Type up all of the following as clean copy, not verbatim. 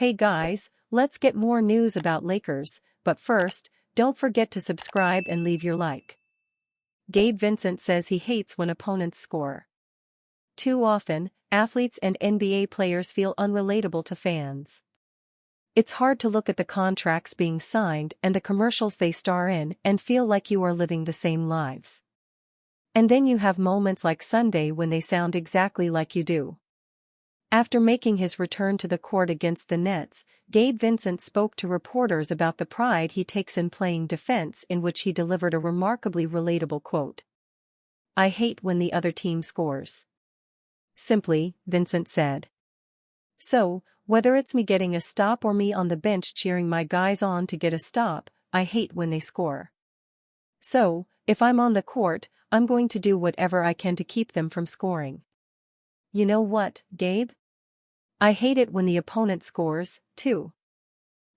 Hey guys, let's get more news about Lakers, but first, don't forget to subscribe and leave your like. Gabe Vincent says he hates when opponents score. Too often, athletes and NBA players feel unrelatable to fans. It's hard to look at the contracts being signed and the commercials they star in and feel like you are living the same lives. And then you have moments like Sunday when they sound exactly like you do. After making his return to the court against the Nets, Gabe Vincent spoke to reporters about the pride he takes in playing defense, in which he delivered a remarkably relatable quote. "I hate when the other team scores." Simply, Vincent said. "So, whether it's me getting a stop or me on the bench cheering my guys on to get a stop, I hate when they score. So, if I'm on the court, I'm going to do whatever I can to keep them from scoring. You know what, Gabe? I hate it when the opponent scores, too."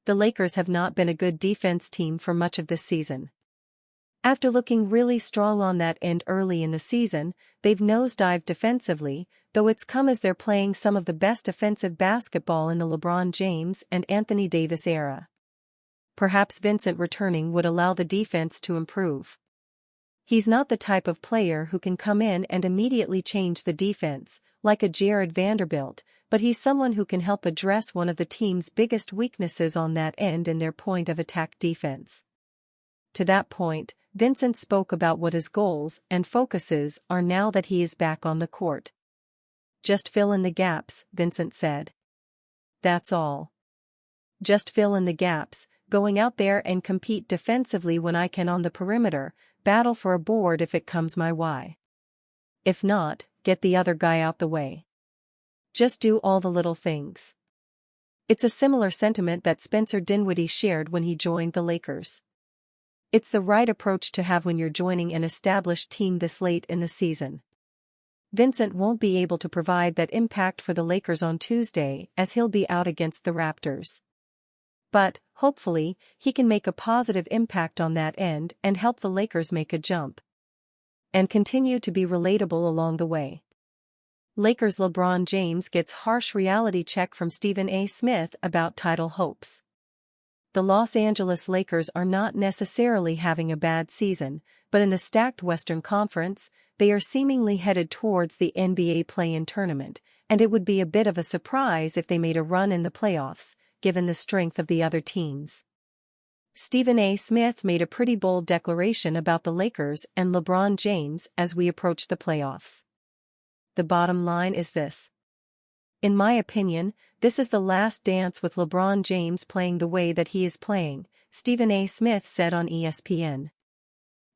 The Lakers have not been a good defense team for much of this season. After looking really strong on that end early in the season, they've nosedived defensively, though it's come as they're playing some of the best offensive basketball in the LeBron James and Anthony Davis era. Perhaps Vincent returning would allow the defense to improve. He's not the type of player who can come in and immediately change the defense, like a Jared Vanderbilt, but he's someone who can help address one of the team's biggest weaknesses on that end in their point-of-attack defense. To that point, Vincent spoke about what his goals and focuses are now that he is back on the court. "Just fill in the gaps," Vincent said. "That's all. Just fill in the gaps, going out there and compete defensively when I can on the perimeter, battle for a board if it comes my way. If not, get the other guy out the way. Just do all the little things." It's a similar sentiment that Spencer Dinwiddie shared when he joined the Lakers. It's the right approach to have when you're joining an established team this late in the season. Vincent won't be able to provide that impact for the Lakers on Tuesday, as he'll be out against the Raptors. But, hopefully, he can make a positive impact on that end and help the Lakers make a jump. And continue to be relatable along the way. Lakers LeBron James gets harsh reality check from Stephen A. Smith about title hopes. The Los Angeles Lakers are not necessarily having a bad season, but in the stacked Western Conference, they are seemingly headed towards the NBA play-in tournament, and it would be a bit of a surprise if they made a run in the playoffs, given the strength of the other teams. Stephen A. Smith made a pretty bold declaration about the Lakers and LeBron James as we approach the playoffs. The bottom line is this. In my opinion, this is the last dance with LeBron James playing the way that he is playing, Stephen A. Smith said on ESPN.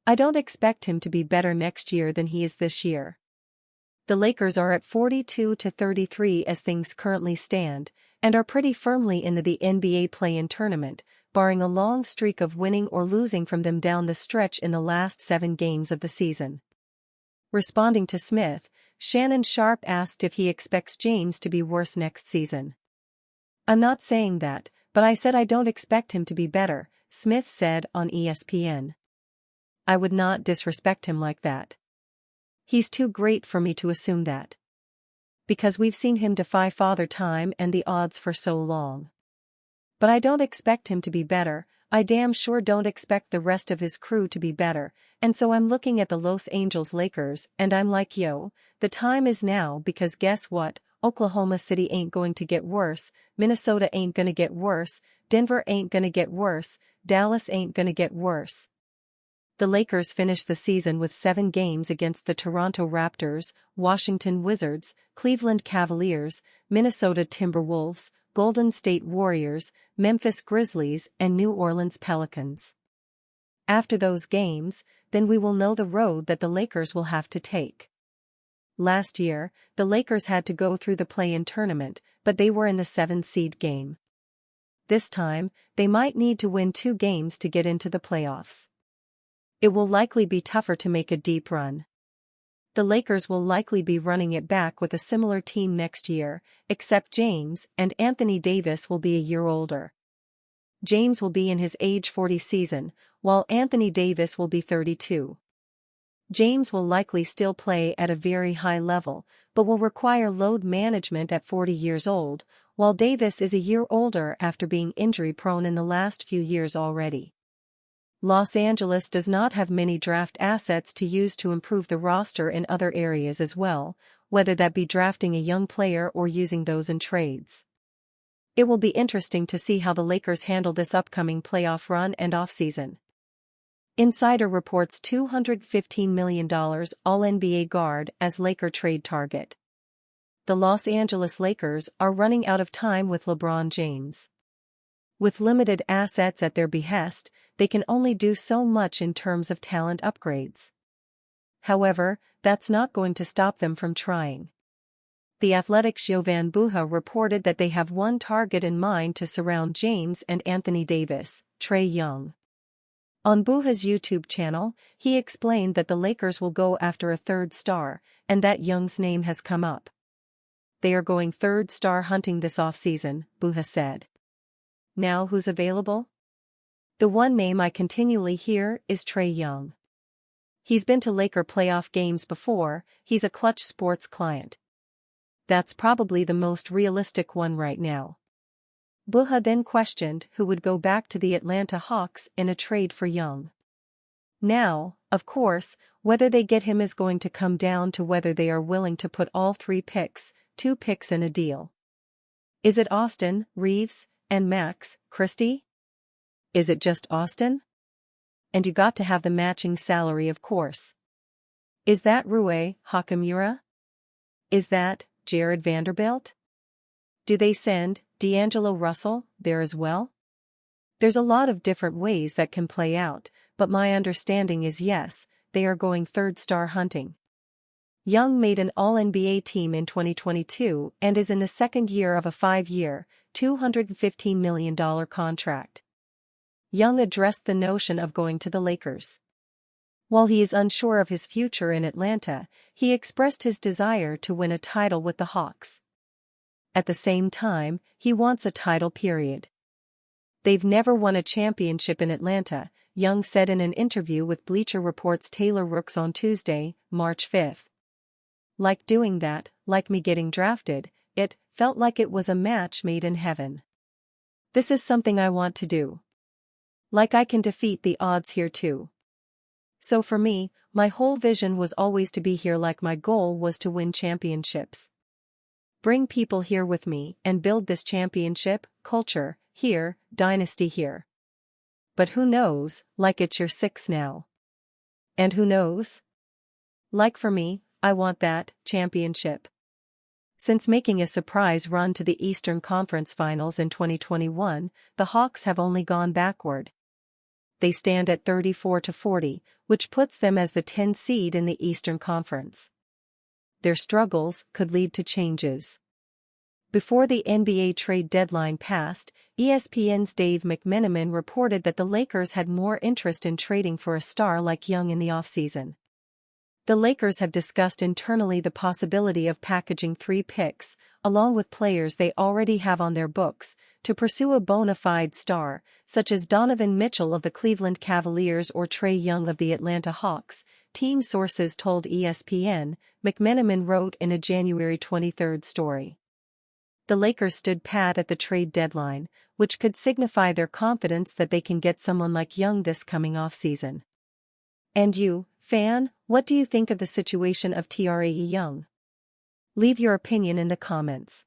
"I don't expect him to be better next year than he is this year." The Lakers are at 42-33 as things currently stand, and are pretty firmly in the NBA play-in tournament, barring a long streak of winning or losing from them down the stretch in the last 7 games of the season. Responding to Smith, Shannon Sharpe asked if he expects James to be worse next season. "I'm not saying that, but I said I don't expect him to be better," Smith said on ESPN. "I would not disrespect him like that. He's too great for me to assume that. Because we've seen him defy Father Time and the odds for so long. But I don't expect him to be better. I damn sure don't expect the rest of his crew to be better, and so I'm looking at the Los Angeles Lakers and I'm like, yo, the time is now, because guess what? Oklahoma City ain't going to get worse, Minnesota ain't gonna get worse, Denver ain't gonna get worse, Dallas ain't gonna get worse." The Lakers finished the season with 7 games against the Toronto Raptors, Washington Wizards, Cleveland Cavaliers, Minnesota Timberwolves, Golden State Warriors, Memphis Grizzlies, and New Orleans Pelicans. After those games, then we will know the road that the Lakers will have to take. Last year, the Lakers had to go through the play-in tournament, but they were in the 7-seed game. This time, they might need to win 2 games to get into the playoffs. It will likely be tougher to make a deep run. The Lakers will likely be running it back with a similar team next year, except James and Anthony Davis will be a year older. James will be in his age 40 season, while Anthony Davis will be 32. James will likely still play at a very high level, but will require load management at 40 years old, while Davis is a year older after being injury-prone in the last few years already. Los Angeles does not have many draft assets to use to improve the roster in other areas as well, whether that be drafting a young player or using those in trades. It will be interesting to see how the Lakers handle this upcoming playoff run and offseason. Insider reports $215 million All-NBA guard as Laker trade target. The Los Angeles Lakers are running out of time with LeBron James. With limited assets at their behest, they can only do so much in terms of talent upgrades. However, that's not going to stop them from trying. The Athletic's Jovan Buha reported that they have one target in mind to surround James and Anthony Davis, Trae Young. On Buha's YouTube channel, he explained that the Lakers will go after a third star, and that Young's name has come up. They are going third star hunting this offseason, Buha said. Now who's available? The one name I continually hear is Trae Young. He's been to Laker playoff games before, he's a Clutch Sports client. That's probably the most realistic one right now. Buha then questioned who would go back to the Atlanta Hawks in a trade for Young. Now, of course, whether they get him is going to come down to whether they are willing to put all 2 picks in a deal. Is it Austin, Reeves, and Max Christie? Is it just Austin? And you got to have the matching salary, of course. Is that Rui Hachimura? Is that Jared Vanderbilt? Do they send D'Angelo Russell there as well? There's a lot of different ways that can play out, but my understanding is yes, they are going third star hunting. Young made an All-NBA team in 2022 and is in the second year of a 5-year, $215 million contract. Young addressed the notion of going to the Lakers. While he is unsure of his future in Atlanta, he expressed his desire to win a title with the Hawks. At the same time, he wants a title period. They've never won a championship in Atlanta, Young said in an interview with Bleacher Report's Taylor Rooks on Tuesday, March 5. Like doing that, like me getting drafted, it felt like it was a match made in heaven. This is something I want to do. Like I can defeat the odds here too. So for me, my whole vision was always to be here, like my goal was to win championships. Bring people here with me and build this championship culture here, dynasty here. But who knows, like it's year 6 now. And who knows? Like for me, I want that championship. Since making a surprise run to the Eastern Conference Finals in 2021, the Hawks have only gone backward. They stand at 34-40, which puts them as the 10th seed in the Eastern Conference. Their struggles could lead to changes. Before the NBA trade deadline passed, ESPN's Dave McMenamin reported that the Lakers had more interest in trading for a star like Young in the offseason. The Lakers have discussed internally the possibility of packaging 3 picks, along with players they already have on their books, to pursue a bona fide star, such as Donovan Mitchell of the Cleveland Cavaliers or Trae Young of the Atlanta Hawks, team sources told ESPN, McMenamin wrote in a January 23 story. The Lakers stood pat at the trade deadline, which could signify their confidence that they can get someone like Young this coming offseason. And you, fan, what do you think of the situation of Trae Young? Leave your opinion in the comments.